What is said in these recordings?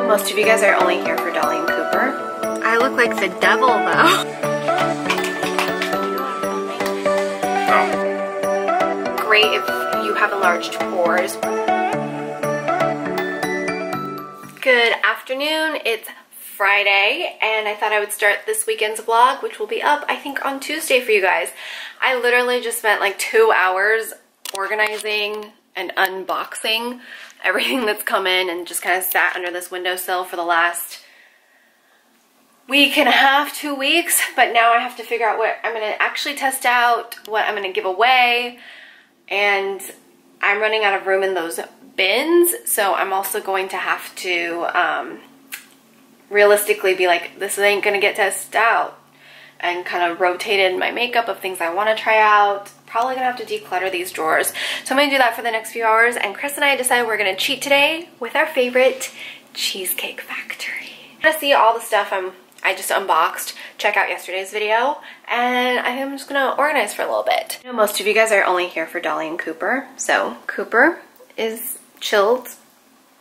Most of you guys are only here for Dolly and Cooper. I look like the devil though. Great if you have enlarged pores. Good afternoon, it's Friday, and I thought I would start this weekend's vlog, which will be up, I think, on Tuesday for you guys. I literally just spent like 2 hours organizing and unboxing everything that's come in and just kind of sat under this windowsill for the last week and a half, 2 weeks. But now I have to figure out what I'm going to actually test out, what I'm going to give away, and I'm running out of room in those bins, so I'm also going to have to realistically be like, this ain't going to get tested out, and kind of rotated my makeup of things I want to try out. Probably gonna have to declutter these drawers. So I'm gonna do that for the next few hours, and Chris and I decided we're gonna cheat today with our favorite Cheesecake Factory. I'm gonna see all the stuff I just unboxed, check out yesterday's video, and I think I'm just gonna organize for a little bit. I know most of you guys are only here for Dolly and Cooper, so Cooper is chilled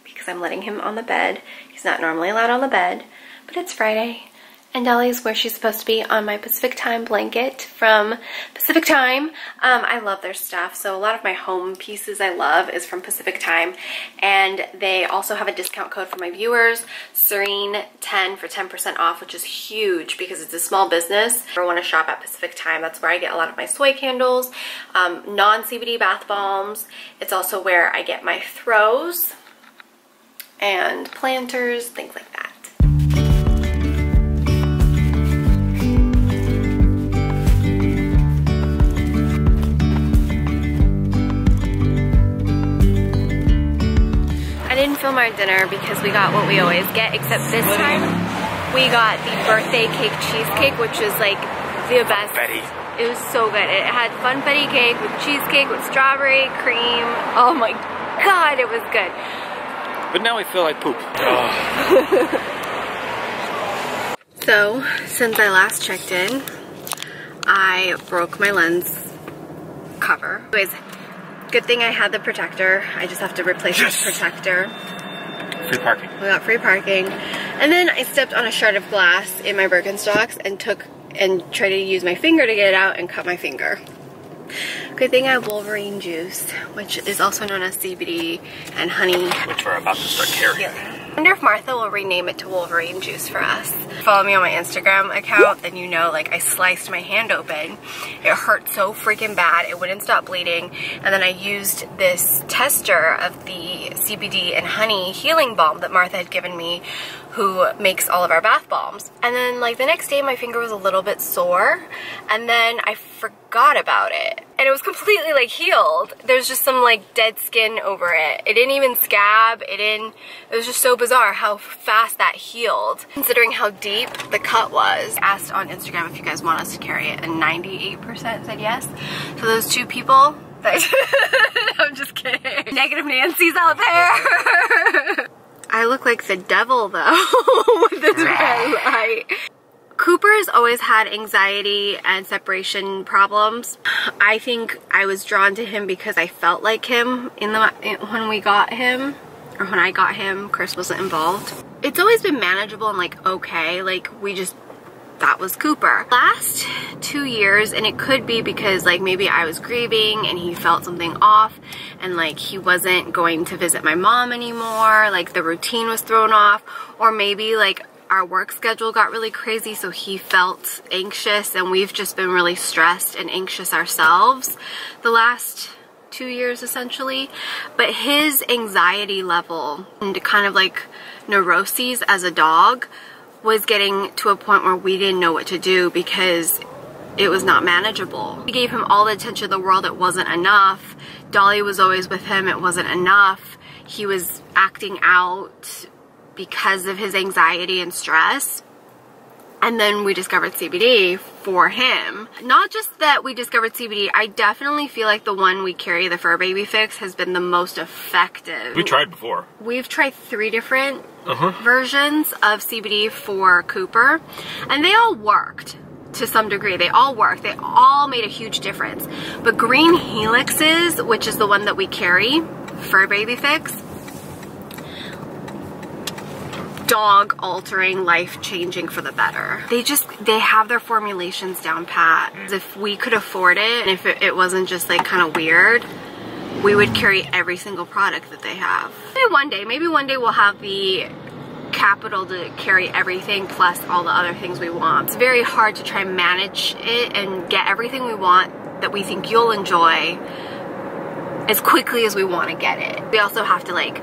because I'm letting him on the bed. He's not normally allowed on the bed, but it's Friday. And Dolly's where she's supposed to be on my Pacific Time blanket from Pacific Time. I love their stuff. So a lot of my home pieces I love is from Pacific Time. And they also have a discount code for my viewers, Serein 10 for 10% off, which is huge because it's a small business. If I want to shop at Pacific Time, that's where I get a lot of my soy candles, non-CBD bath bombs. It's also where I get my throws and planters, things like that. I didn't film our dinner because we got what we always get, except this time we got the birthday cake cheesecake, which was like the best. Funfetti. It was so good. It had funfetti cake with cheesecake with strawberry cream. Oh my god, it was good. But now I feel like poop. So, since I last checked in, I broke my lens cover. Anyways, good thing I had the protector. I just have to replace the protector. Free parking. We got free parking. And then I stepped on a shard of glass in my Birkenstocks and tried to use my finger to get it out and cut my finger. Good thing I have Wolverine Juice, which is also known as CBD and honey. Which we're about to start carrying. Yeah. I wonder if Martha will rename it to Wolverine Juice for us. Follow me on my Instagram account, then you know, like, I sliced my hand open. It hurt so freaking bad, it wouldn't stop bleeding. And then I used this tester of the CBD and honey healing balm that Martha had given me, who makes all of our bath bombs. And then like the next day my finger was a little bit sore, and then I forgot about it. And it was completely like healed. There's just some like dead skin over it. It didn't even scab, it was just so bizarre how fast that healed, considering how deep the cut was. I asked on Instagram if you guys want us to carry it, and 98% said yes. So those two people, I'm just kidding. Negative Nancy's out there. I look like the devil though with this red light. Cooper has always had anxiety and separation problems. I think I was drawn to him because I felt like him when we got him, or when I got him. Chris wasn't involved. It's always been manageable and like okay, like that was Cooper. Last 2 years, and it could be because like maybe I was grieving and he felt something off, and like he wasn't going to visit my mom anymore, like the routine was thrown off, or maybe like our work schedule got really crazy so he felt anxious, and we've just been really stressed and anxious ourselves the last 2 years essentially. But his anxiety level and kind of like neuroses as a dog was getting to a point where we didn't know what to do because it was not manageable. We gave him all the attention in the world, it wasn't enough. Dolly was always with him, it wasn't enough. He was acting out because of his anxiety and stress. And then we discovered CBD for him. Not just that we discovered CBD, I definitely feel like the one we carry, the Fur Baby Fix, has been the most effective. We tried before. We've tried 3 different versions of CBD for Cooper, and they all worked to some degree. They all worked. They all made a huge difference. But Green Helixes, which is the one that we carry, Fur Baby Fix, dog altering, life changing for the better. They have their formulations down pat. If we could afford it, and if it wasn't just like kind of weird, we would carry every single product that they have. Maybe one day we'll have the capital to carry everything plus all the other things we want. It's very hard to try and manage it and get everything we want that we think you'll enjoy as quickly as we want to get it. We also have to like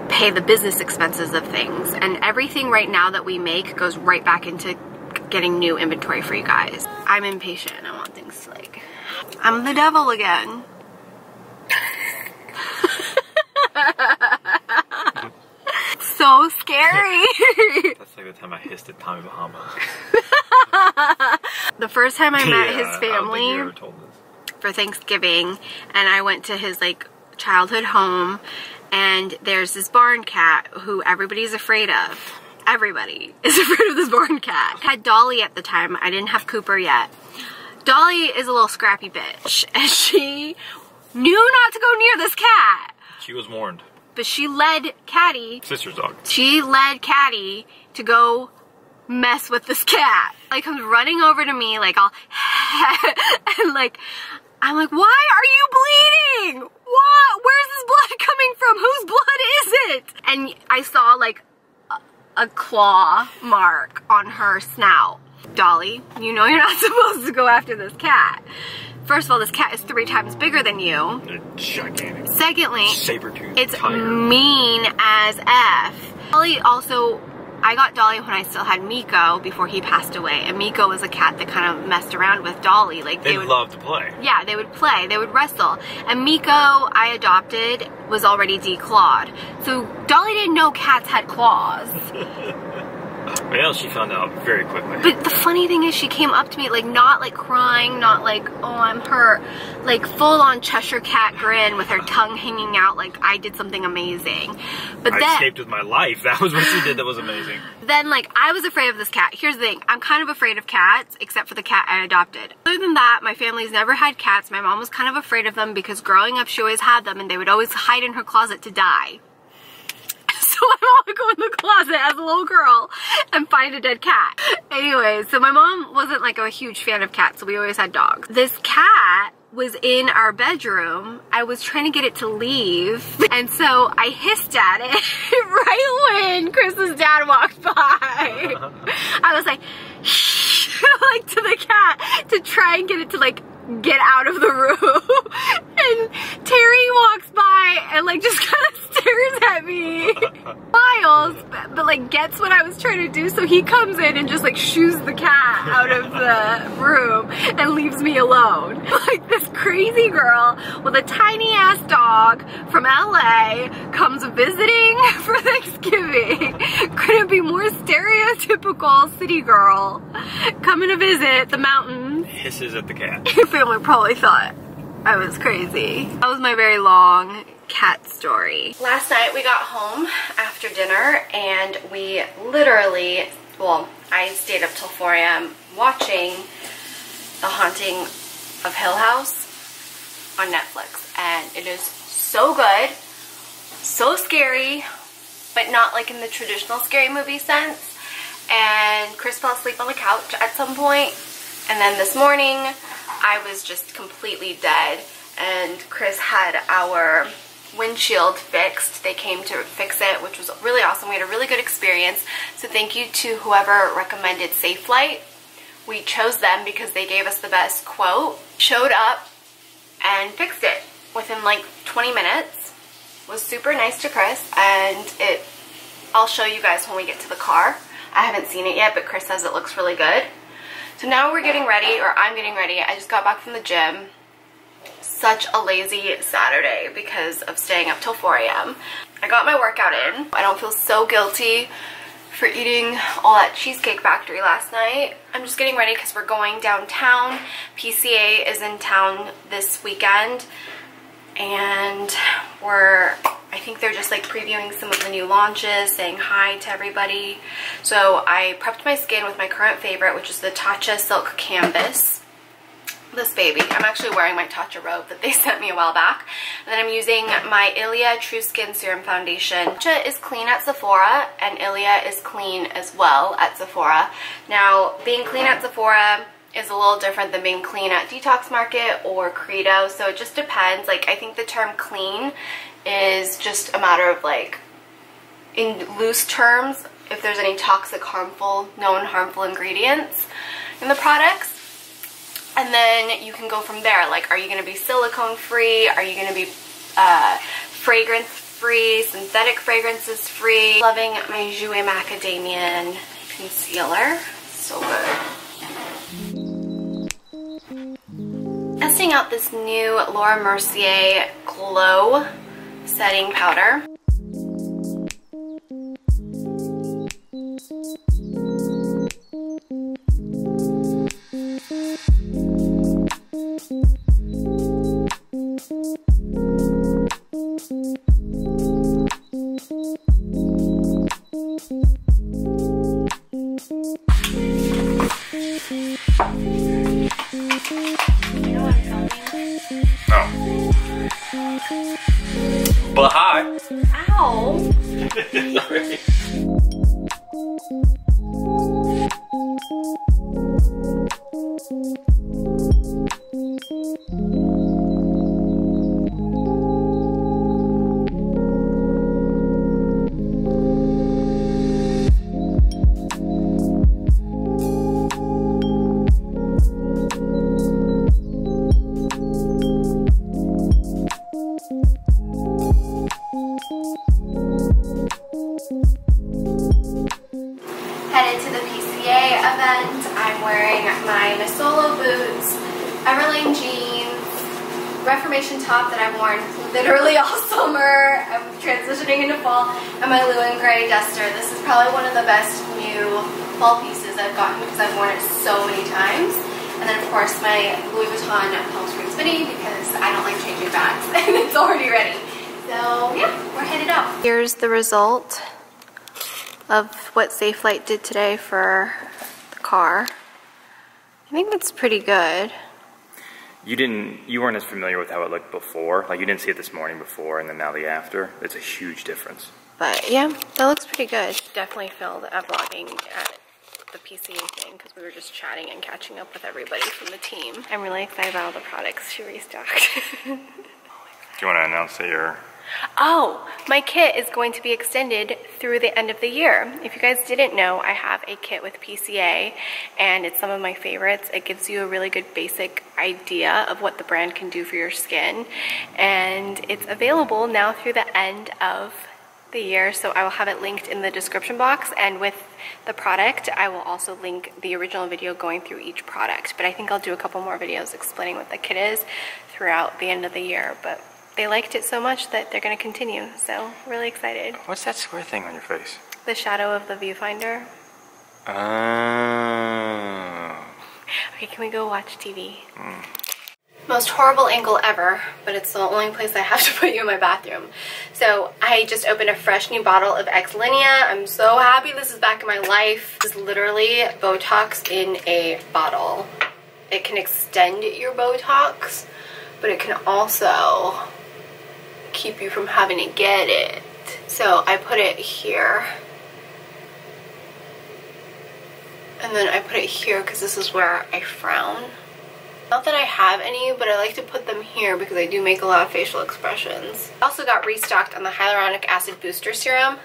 pay the business expenses of things, and everything right now that we make goes right back into getting new inventory for you guys. I'm impatient. I want things to like, I'm the devil again. So scary. That's like the time I hissed at Tommy Bahama. The first time I met his I don't family think you ever told this. For Thanksgiving, and I went to his like childhood home, and there's this barn cat who everybody's afraid of. Everybody is afraid of this barn cat. I had Dolly at the time. I didn't have Cooper yet. Dolly is a little scrappy bitch, and she knew not to go near this cat. She was warned. But she led Caddy. Sister's dog. She led Caddy to go mess with this cat. Like, comes running over to me, like, all and like, I'm like, why are you bleeding? What? Where's this blood coming from? Whose blood is it? And I saw like a claw mark on her snout. Dolly, you know you're not supposed to go after this cat. First of all, this cat is 3 times bigger than you. They're gigantic. Secondly, saber-toothed it's tiger. mean as F. Dolly also, I got Dolly when I still had Miko before he passed away. And Miko was a cat that kind of messed around with Dolly. Like they would love to play. Yeah, they would play, they would wrestle. And Miko, I adopted, was already declawed. So Dolly didn't know cats had claws. Well, she found out very quickly. But the funny thing is, she came up to me, like, not like crying, not like, oh, I'm hurt, like full on Cheshire cat grin with her tongue hanging out like I did something amazing. But I escaped with my life. That was what she did that was amazing. Then, like, I was afraid of this cat. Here's the thing, I'm kind of afraid of cats, except for the cat I adopted. Other than that, my family's never had cats. My mom was kind of afraid of them because growing up she always had them and they would always hide in her closet to die. So I would go in the closet as a little girl and find a dead cat. Anyway, so my mom wasn't like a huge fan of cats, so we always had dogs. This cat was in our bedroom. I was trying to get it to leave, and so I hissed at it right when Chris's dad walked by. I was like, shh, like to the cat to try and get it to like get out of the room. And Terry walks by and like just kind of stares at me. Smiles, but like gets what I was trying to do, so he comes in and just like shoos the cat out of the room and leaves me alone. Like this crazy girl with a tiny ass dog from LA comes visiting for Thanksgiving. Couldn't be more stereotypical city girl coming to visit the mountains. Hisses at the cat. Your family probably thought I was crazy. That was my very long cat story. Last night we got home after dinner and we literally, well, I stayed up till 4 a.m. watching The Haunting of Hill House on Netflix, and it is so good, so scary, but not like in the traditional scary movie sense. And Chris fell asleep on the couch at some point, and then this morning I was just completely dead, and Chris had our windshield fixed. They came to fix it, which was really awesome. We had a really good experience, so thank you to whoever recommended Safelite. We chose them because they gave us the best quote. Showed up and fixed it within like 20 minutes. Was super nice to Chris, and I'll show you guys when we get to the car. I haven't seen it yet, but Chris says it looks really good. So now we're getting ready, or I'm getting ready. I just got back from the gym. Such a lazy Saturday because of staying up till 4 a.m. I got my workout in. I don't feel so guilty for eating all that Cheesecake Factory last night. I'm just getting ready because we're going downtown. PCA is in town this weekend, and I think they're just like previewing some of the new launches, saying hi to everybody. So I prepped my skin with my current favorite, which is the Tatcha Silk Canvas this baby. I'm actually wearing my Tatcha robe that they sent me a while back. And then I'm using my Ilia True Skin Serum Foundation. Tatcha is clean at Sephora, and Ilia is clean as well at Sephora. Now, being clean at Sephora is a little different than being clean at Detox Market or Credo, so it just depends. Like, I think the term clean is just a matter of, like, in loose terms, if there's any toxic, known harmful ingredients in the products. And then you can go from there. Like, are you going to be silicone free? Are you going to be fragrance free? Synthetic fragrances free? Loving my Jouer Macadamian concealer. So good. Testing out this new Laura Mercier Glow Setting Powder. But hi. Ow. Sorry. Headed to the PCA event. I'm wearing my Misolo boots, Everlane jeans, Reformation top that I've worn literally all summer. I'm transitioning into fall, and my Lou and Grey duster. This is probably one of the best new fall pieces I've gotten because I've worn it so many times. And then of course my Louis Vuitton Palm Springs mini because I don't like changing bags and it's already ready. So yeah, we're headed out. Here's the result of what Safelite did today for the car. I think that's pretty good. You weren't as familiar with how it looked before. Like, you didn't see it this morning before and then now the after. It's a huge difference. But yeah, that looks pretty good. Definitely filmed a vlogging at the PCA thing because we were just chatting and catching up with everybody from the team. I'm really excited about all the products she restocked. Do you want to announce that you're... Oh, my kit is going to be extended through the end of the year. If you guys didn't know, I have a kit with PCA and it's some of my favorites. It gives you a really good basic idea of what the brand can do for your skin, and it's available now through the end of the year, so I will have it linked in the description box, and with the product I will also link the original video going through each product. But I think I'll do a couple more videos explaining what the kit is throughout the end of the year, but they liked it so much that they're going to continue, so really excited. What's that square thing on your face? The shadow of the viewfinder. Oh. Okay, can we go watch TV? Most horrible angle ever, but it's the only place I have to put you in my bathroom. So I just opened a fresh new bottle of X-Linea. I'm so happy this is back in my life. This is literally Botox in a bottle. It can extend your Botox, but it can also keep you from having to get it. So I put it here. And then I put it here because this is where I frown. Not that I have any, but I like to put them here because I do make a lot of facial expressions. I also got restocked on the hyaluronic acid booster serum.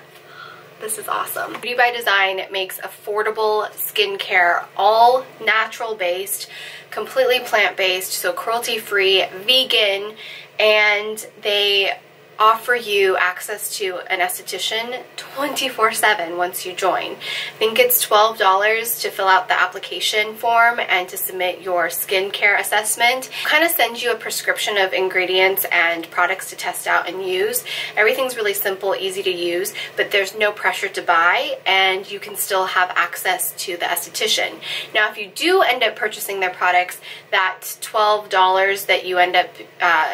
This is awesome. Beauty by Design makes affordable skincare, all natural based, completely plant-based, so cruelty-free, vegan, and they offer you access to an esthetician 24/7 once you join. I think it's $12 to fill out the application form and to submit your skincare assessment. Kind of sends you a prescription of ingredients and products to test out and use. Everything's really simple, easy to use, but there's no pressure to buy, and you can still have access to the esthetician. Now, if you do end up purchasing their products, that $12 that you end up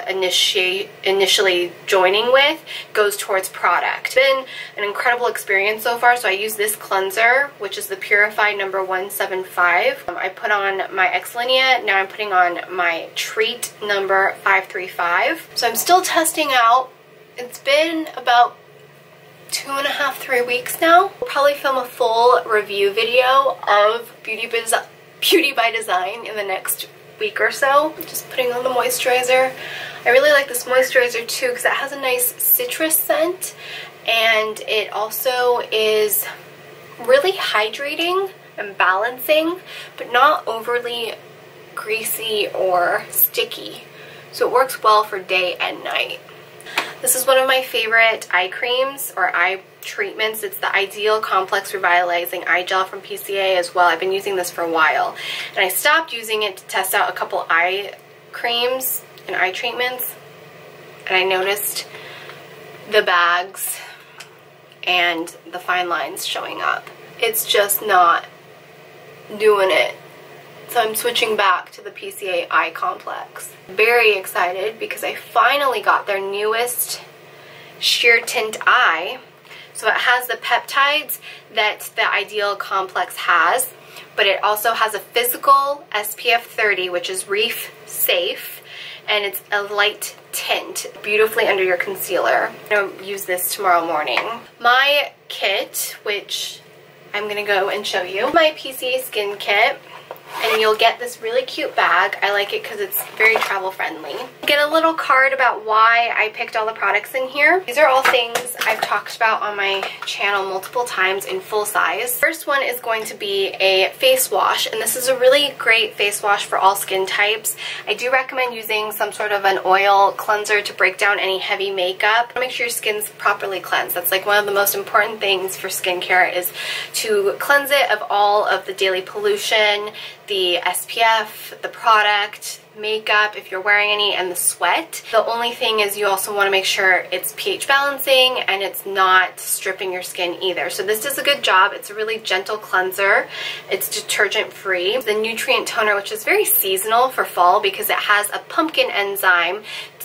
initially joining beginning with goes towards product. It's been an incredible experience so far. So I use this cleanser, which is the Purify number 175. I put on my X-Linea. Now I'm putting on my Treat number 535. So I'm still testing out. It's been about 2.5, 3 weeks now. We'll probably film a full review video of Beauty by Design in the next week or so. I'm just putting on the moisturizer. I really like this moisturizer too because it has a nice citrus scent, and it also is really hydrating and balancing, but not overly greasy or sticky. So it works well for day and night. This is one of my favorite eye creams or eye treatments. It's the Ideal Complex Revitalizing Eye Gel from PCA as well. I've been using this for a while, and I stopped using it to test out a couple eye creams and eye treatments, and I noticed the bags and the fine lines showing up. It's just not doing it. So I'm switching back to the PCA Eye Complex. Very excited because I finally got their newest sheer tint eye. So it has the peptides that the Ideal Complex has, but it also has a physical SPF 30, which is reef safe, and it's a light tint, beautifully under your concealer. I'm gonna use this tomorrow morning. My kit, which I'm gonna go and show you, my PCA Skin Kit. And you'll get this really cute bag. I like it because it's very travel friendly. Get a little card about why I picked all the products in here. These are all things I've talked about on my channel multiple times in full size. First one is going to be a face wash, and this is a really great face wash for all skin types. I do recommend using some sort of an oil cleanser to break down any heavy makeup. Make sure your skin's properly cleansed. That's like one of the most important things for skincare, is to cleanse it of all of the daily pollution, the SPF, the product, makeup if you're wearing any, and the sweat. The only thing is you also want to make sure it's pH balancing and it's not stripping your skin either. So this does a good job. It's a really gentle cleanser. It's detergent free. The nutrient toner, which is very seasonal for fall because it has a pumpkin enzyme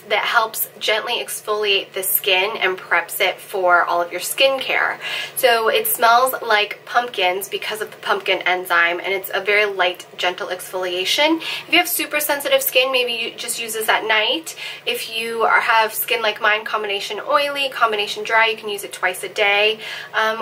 that helps gently exfoliate the skin and preps it for all of your skincare. So it smells like pumpkins because of the pumpkin enzyme, and it's a very light, gentle exfoliation. If you have super sensitive skin, maybe you just use this at night. If you have skin like mine, combination oily, combination dry, you can use it twice a day,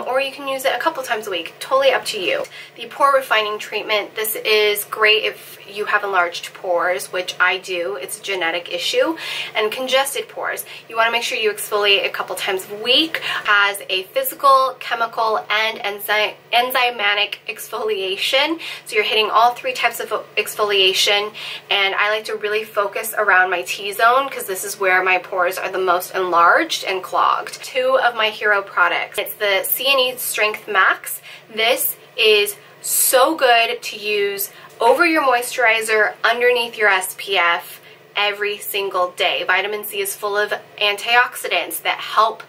or you can use it a couple times a week. Totally up to you. The pore refining treatment, this is great if you have enlarged pores, which I do. It's a genetic issue. And congested pores, you want to make sure you exfoliate a couple times a week. Has a physical, chemical, and enzymatic exfoliation. So you're hitting all three types of exfoliation, and I like to really focus around my T-zone because this is where my pores are the most enlarged and clogged. Two of my hero products. It's the C&E Strength Max. This is so good to use over your moisturizer, underneath your SPF, every single day. Vitamin C is full of antioxidants that help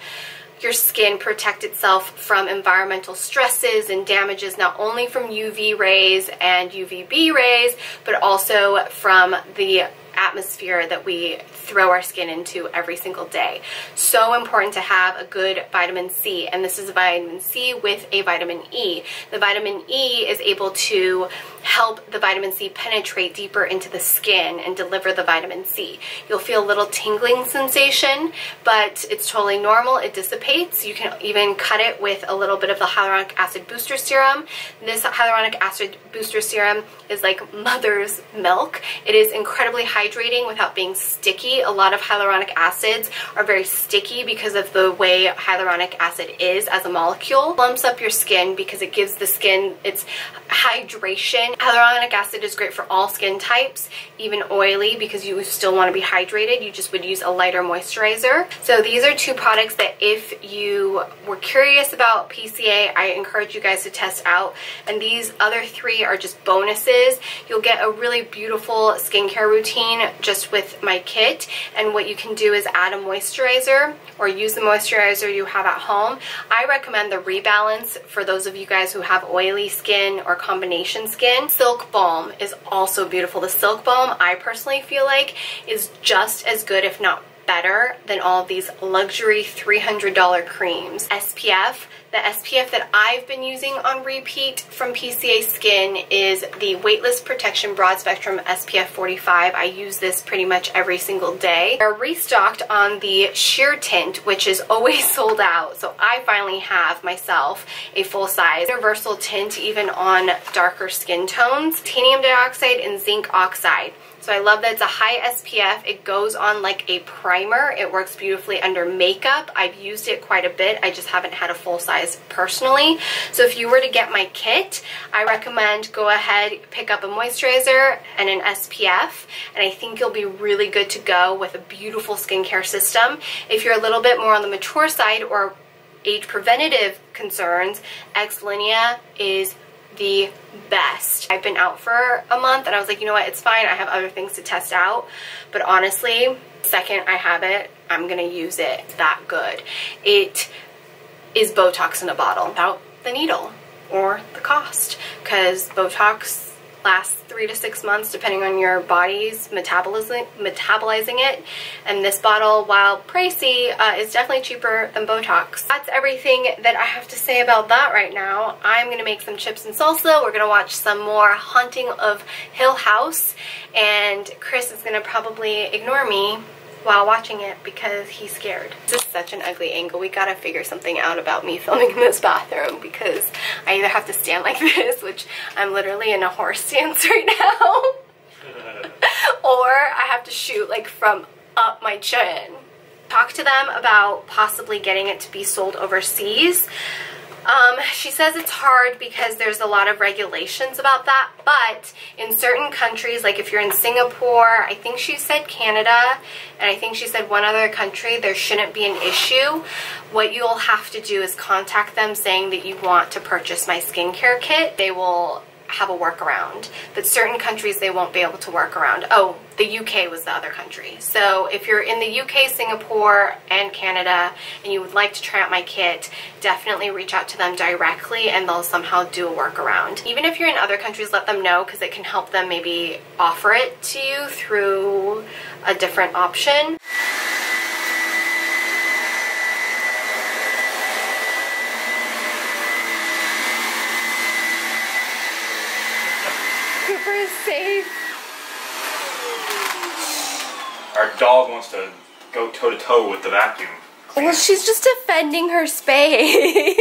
your skin protect itself from environmental stresses and damages, not only from UV rays and UVB rays, but also from the atmosphere that we throw our skin into every single day. So important to have a good vitamin C, and this is vitamin C with a vitamin E. The vitamin E is able to help the vitamin C penetrate deeper into the skin and deliver the vitamin C. You'll feel a little tingling sensation, but it's totally normal. It dissipates. You can even cut it with a little bit of the hyaluronic acid booster serum. This hyaluronic acid booster serum is like mother's milk. It is incredibly hydrating without being sticky. A lot of hyaluronic acids are very sticky because of the way hyaluronic acid is as a molecule. Plumps up your skin because it gives the skin its hydration. Hyaluronic acid is great for all skin types, even oily, because you still want to be hydrated. You just would use a lighter moisturizer. So these are two products that if you were curious about PCA, I encourage you guys to test out. And these other three are just bonuses. You'll get a really beautiful skincare routine just with my kit. And what you can do is add a moisturizer or use the moisturizer you have at home. I recommend the Rebalance for those of you guys who have oily skin or combination skin. Silk Balm is also beautiful. The Silk Balm, I personally feel like, is just as good, if not better than all of these luxury $300 creams. SPF. The SPF that I've been using on repeat from PCA Skin is the Weightless Protection Broad Spectrum SPF 45. I use this pretty much every single day. They're restocked on the sheer tint, which is always sold out. So I finally have myself a full-size universal tint even on darker skin tones. Titanium dioxide and zinc oxide. So I love that it's a high SPF. It goes on like a primer. It works beautifully under makeup. I've used it quite a bit. I just haven't had a full size personally. So if you were to get my kit, I recommend go ahead, pick up a moisturizer and an SPF, and I think you'll be really good to go with a beautiful skincare system. If you're a little bit more on the mature side or age preventative concerns, X-Linea is the best. I've been out for a month and I was like, you know what, it's fine. I have other things to test out. But honestly, the second I have it, I'm gonna use it. It's that good. It is Botox in a bottle without the needle or the cost, because Botox lasts 3 to 6 months depending on your body's metabolizing it, and this bottle, while pricey, is definitely cheaper than Botox. That's everything that I have to say about that right now. I'm gonna make some chips and salsa. We're gonna watch some more Haunting of Hill House, and Chris is gonna probably ignore me while watching it because he's scared. This is such an ugly angle. We gotta figure something out about me filming in this bathroom, because I either have to stand like this, which I'm literally in a horse stance right now, or I have to shoot like from up my chin. Talk to them about possibly getting it to be sold overseas. She says it's hard because there's a lot of regulations about that, but in certain countries, like if you're in Singapore, I think she said Canada, and I think she said one other country, there shouldn't be an issue. What you'll have to do is contact them saying that you want to purchase my skincare kit. They will have a workaround, but certain countries they won't be able to work around. Oh, the UK was the other country. So if you're in the UK, Singapore, and Canada, and you would like to try out my kit, definitely reach out to them directly and they'll somehow do a workaround. Even if you're in other countries, let them know, because it can help them maybe offer it to you through a different option. Cooper is safe. Our dog wants to go toe-to-toe with the vacuum cleaner. Well, she's just defending her space.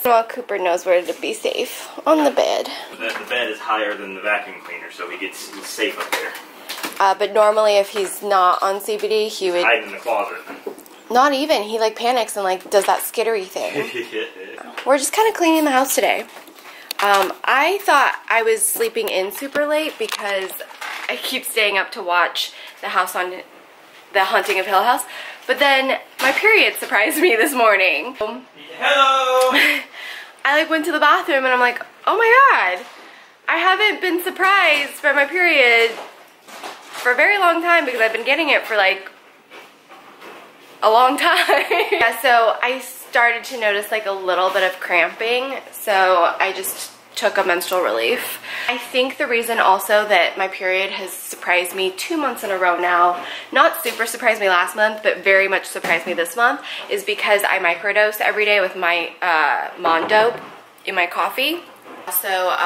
Well, Cooper knows where to be safe. On the bed. The bed is higher than the vacuum cleaner, so he's safe up there. But normally if he's not on CBD, he would... hide in the closet. Not even. He like panics and like does that skittery thing. We're just kind of cleaning the house today. I thought I was sleeping in super late because I keep staying up to watch the Haunting of Hill House, but then my period surprised me this morning. Hello! I like went to the bathroom and I'm like, oh my god, I haven't been surprised by my period for a very long time, because I've been getting it for like a long time. Yeah, so I started to notice like a little bit of cramping, so I just took a menstrual relief. I think the reason also that my period has surprised me 2 months in a row now, not super surprised me last month, but very much surprised me this month, is because I microdose every day with my Mondope in my coffee. Also,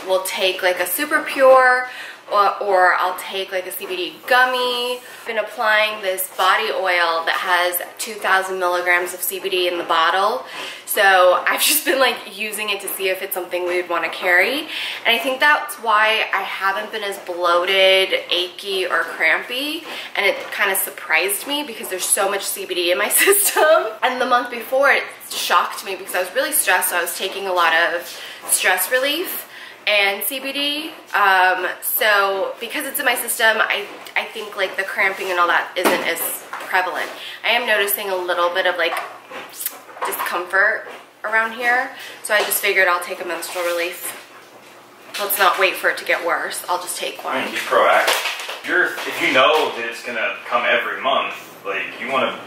we'll take like a super pure, or I'll take like a CBD gummy. I've been applying this body oil that has 2,000 milligrams of CBD in the bottle. So I've just been like using it to see if it's something we would want to carry. And I think that's why I haven't been as bloated, achy, or crampy. And it kind of surprised me because there's so much CBD in my system. And the month before, it shocked me because I was really stressed. So I was taking a lot of stress relief and CBD, so because it's in my system, I think like the cramping and all that isn't as prevalent. I am noticing a little bit of like discomfort around here, so I just figured I'll take a menstrual relief. Let's not wait for it to get worse. I'll just take one. Be proactive. If you know that it's gonna come every month, like you want to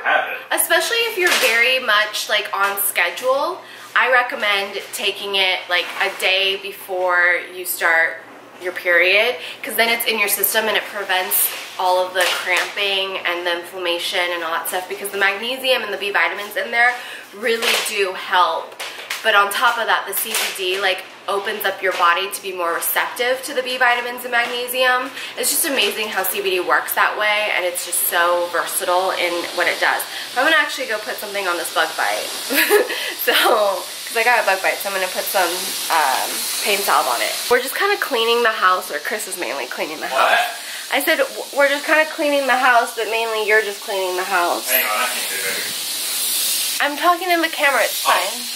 have it. Especially if you're very much like on schedule, I recommend taking it like a day before you start your period, because then it's in your system and it prevents all of the cramping and the inflammation and all that stuff, because the magnesium and the B vitamins in there really do help. But on top of that, the CBD like opens up your body to be more receptive to the B vitamins and magnesium. It's just amazing how CBD works that way, and it's just so versatile in what it does. I'm gonna actually go put something on this bug bite. So, because I got a bug bite, so I'm gonna put some pain salve on it. We're just kind of cleaning the house, or Chris is mainly cleaning the house. What? I said we're just kind of cleaning the house, but mainly you're just cleaning the house. Hang on, I can do it. I'm talking in the camera, it's fine.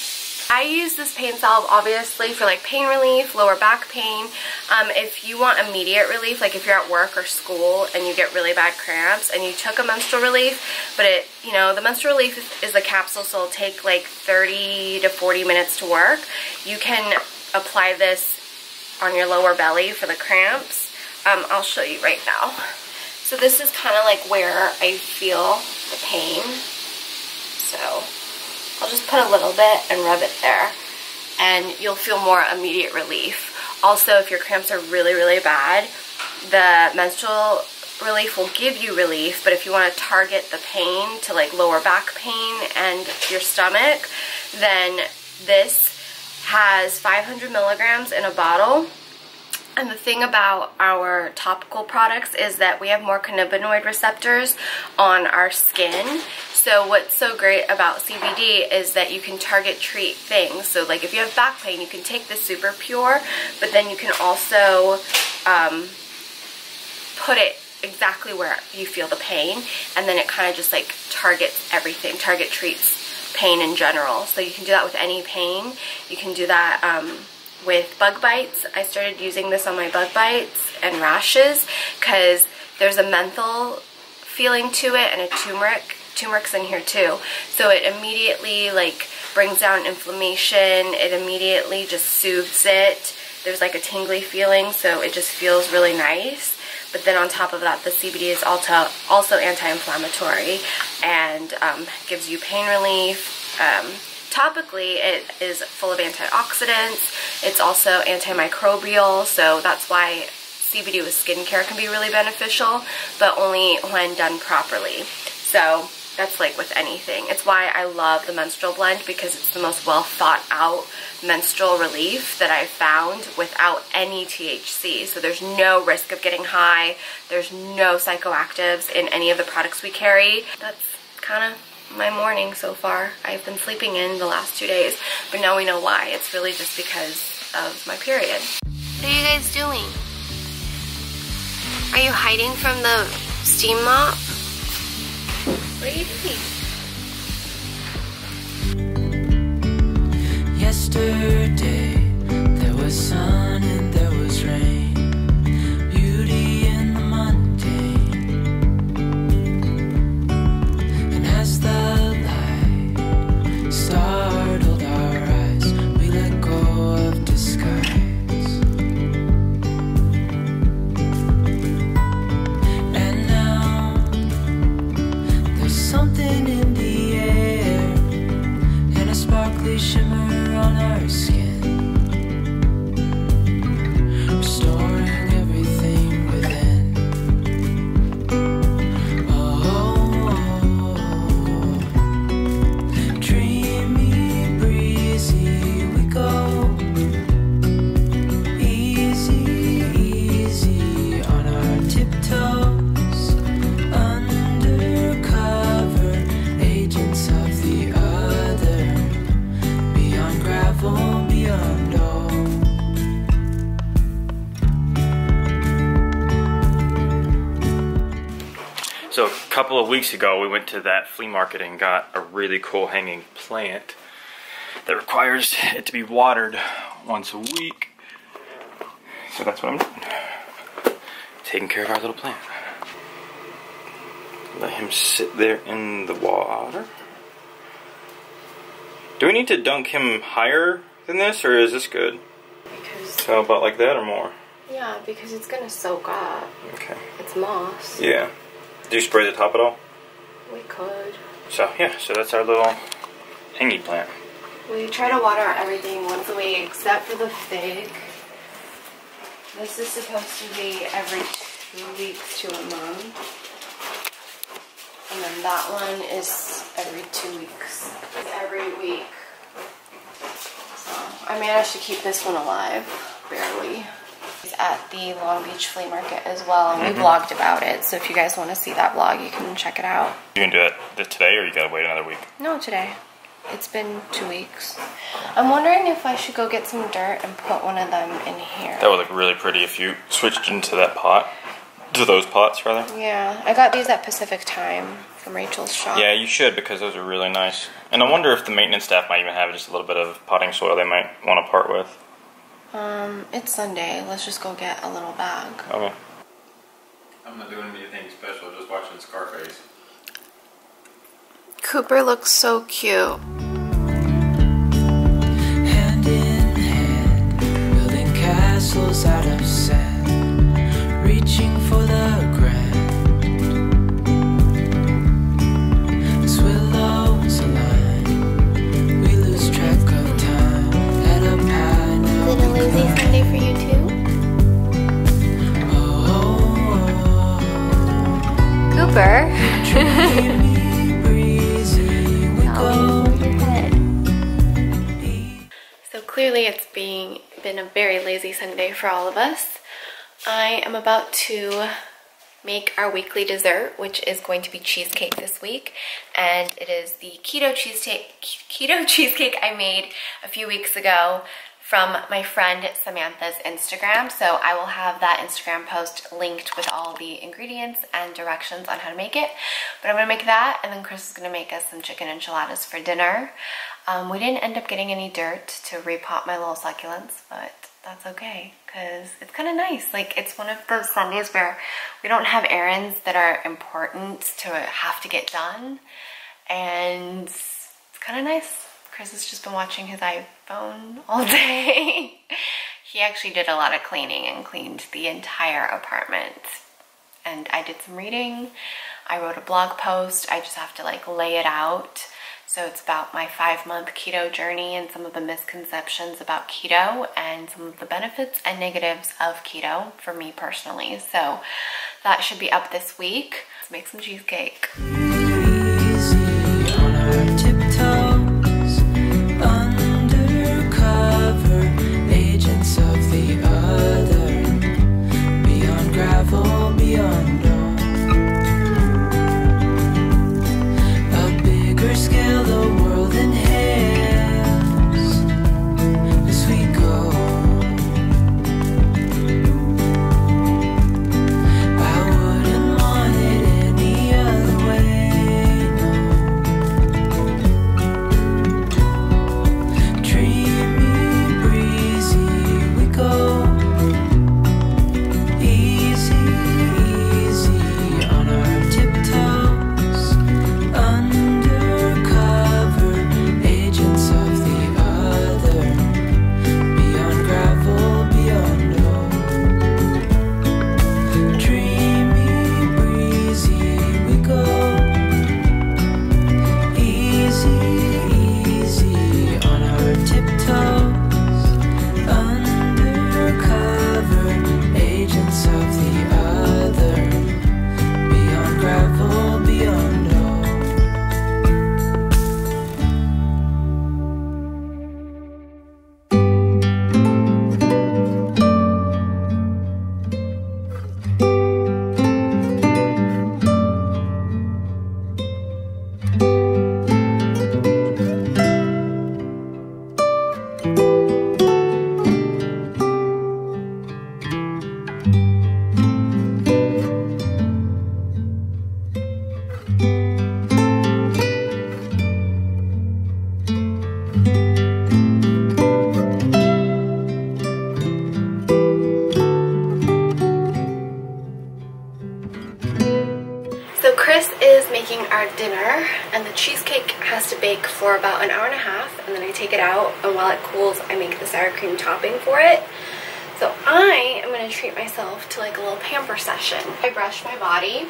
I use this pain salve obviously for like pain relief, lower back pain. If you want immediate relief, like if you're at work or school and you get really bad cramps and you took a menstrual relief, but it, you know, the menstrual relief is a capsule, so it'll take like 30 to 40 minutes to work. You can apply this on your lower belly for the cramps. I'll show you right now. So this is kind of like where I feel the pain. So I'll just put a little bit and rub it there, and you'll feel more immediate relief. Also, if your cramps are really, really bad, the menstrual relief will give you relief, but if you want to target the pain to like lower back pain and your stomach, then this has 500 milligrams in a bottle. And the thing about our topical products is that we have more cannabinoid receptors on our skin. So what's so great about CBD is that you can target treat things. So like if you have back pain, you can take this super pure, but then you can also put it exactly where you feel the pain, and then it kind of just like targets everything, treats pain in general. So you can do that with any pain. You can do that with bug bites. I started using this on my bug bites and rashes because there's a menthol feeling to it and a turmeric's in here too. So it immediately like brings down inflammation. It immediately just soothes it. There's like a tingly feeling, so it just feels really nice. But then on top of that, the CBD is also anti-inflammatory and gives you pain relief. Topically, it is full of antioxidants. It's also antimicrobial, so that's why CBD with skincare can be really beneficial, but only when done properly. So that's like with anything. It's why I love the menstrual blend, because it's the most well thought out menstrual relief that I've found without any THC. So there's no risk of getting high. There's no psychoactives in any of the products we carry. That's kind of my morning so far. I've been sleeping in the last 2 days, but now we know why. It's really just because of my period. What are you guys doing? Are you hiding from the steam mop? What are you doing? Yesterday there was sun and there was rain, beauty in the mundane, and as the light startled our eyes, we let go of disguise. And now there's something in the air and a sparkly shimmer on our skin, restoring everything within. Oh, dreamy, breezy we go, easy, easy on our tiptoes, undercover agents of the other, beyond gravel, beyond all. So a couple of weeks ago, we went to that flea market and got a really cool hanging plant that requires it to be watered once a week. So that's what I'm doing. Taking care of our little plant. Let him sit there in the water. Do we need to dunk him higher than this, or is this good? Because, So about like that or more? yeah, because it's gonna soak up. Okay. It's moss. Yeah. Do you spray the top at all? We could. So yeah, so that's our little hanging plant. We try to water everything once a week except for the fig. This is supposed to be every 2 weeks to a month. And then that one is every 2 weeks. It's every week. So I managed to keep this one alive, barely. It's at the Long Beach flea market as well, and we vlogged about it. So if you guys want to see that vlog, you can check it out. You can do it today, or you gotta wait another week? No, today. It's been 2 weeks. I'm wondering if I should go get some dirt and put one of them in here. That would look really pretty if you switched into that pot. To those pots, rather. Yeah, I got these at Pacific Time from Rachel's shop. Yeah, you should, because those are really nice. And I wonder if the maintenance staff might even have just a little bit of potting soil they might want to part with. It's Sunday. Let's just go get a little bag. Okay. I'm not doing anything special, just watching Scarface. Cooper looks so cute. Hand in hand, building castles out of sand, reaching for the grand. As willows align, we lose track of time. Head up high now. Is it a lazy Sunday for you too? Cooper. So clearly it's been a very lazy Sunday for all of us. I am about to make our weekly dessert, which is going to be cheesecake this week. And it is the keto cheesecake I made a few weeks ago from my friend Samantha's Instagram. So I will have that Instagram post linked with all the ingredients and directions on how to make it. But I'm gonna make that, and then Chris is gonna make us some chicken enchiladas for dinner. We didn't end up getting any dirt to repot my little succulents, but that's okay, because it's kind of nice. Like, it's one of those Sundays where we don't have errands that are important to have to get done, and it's kind of nice. Chris has just been watching his iPhone all day. He actually did a lot of cleaning and cleaned the entire apartment. And I did some reading. I wrote a blog post. I just have to like lay it out. So it's about my 5-month keto journey and some of the misconceptions about keto and some of the benefits and negatives of keto for me personally. So that should be up this week. Let's make some cheesecake. Our dinner, and the cheesecake has to bake for about an hour and a half, and then I take it out, and while it cools I make the sour cream topping for it. So I am going to treat myself to like a little pamper session. I brush my body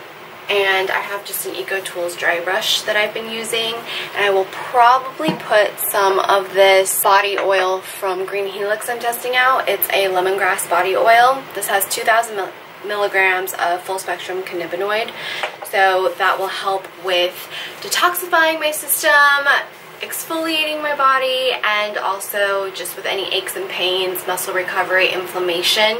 and I have just an Eco Tools dry brush that I've been using, and I will probably put some of this body oil from Green Helix I'm testing out. It's a lemongrass body oil. This has 2,000 milligrams of full spectrum cannabinoid, so that will help with detoxifying my system, exfoliating my body, and also just with any aches and pains, muscle recovery, inflammation.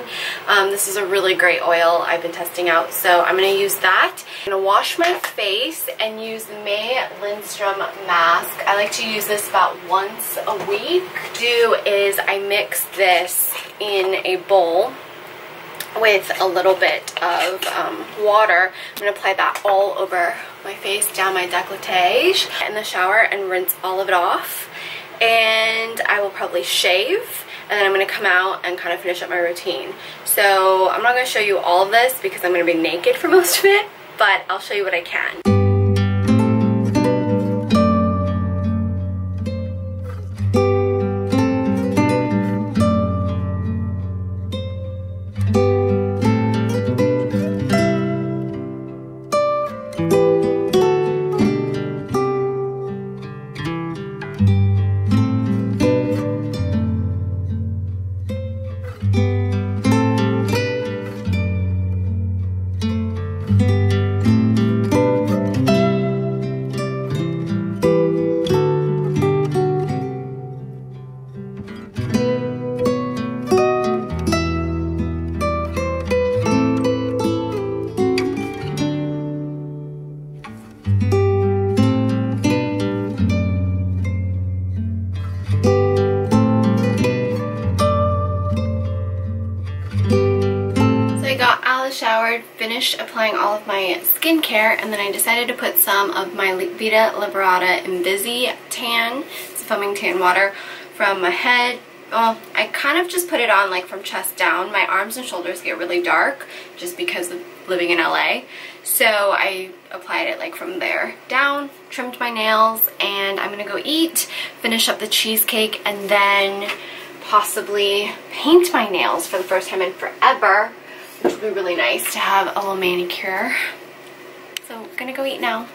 This is a really great oil I've been testing out, so I'm going to use that. I'm going to wash my face and use the May Lindstrom mask. I like to use this about once a week. What I do is I mix this in a bowl with a little bit of water. I'm going to apply that all over my face, down my décolletage, in the shower, and rinse all of it off. And I will probably shave, and then I'm going to come out and kind of finish up my routine. So I'm not going to show you all of this because I'm going to be naked for most of it, but I'll show you what I can. Showered, finished applying all of my skincare, and then I decided to put some of my Vita Liberata Invisi tan, it's foaming tan water, from my head. Well, I kind of just put it on like from chest down. My arms and shoulders get really dark just because of living in LA, so I applied it like from there down, trimmed my nails, and I'm gonna go eat, finish up the cheesecake, and then possibly paint my nails for the first time in forever, which would be really nice to have a little manicure. So I'm gonna go eat now.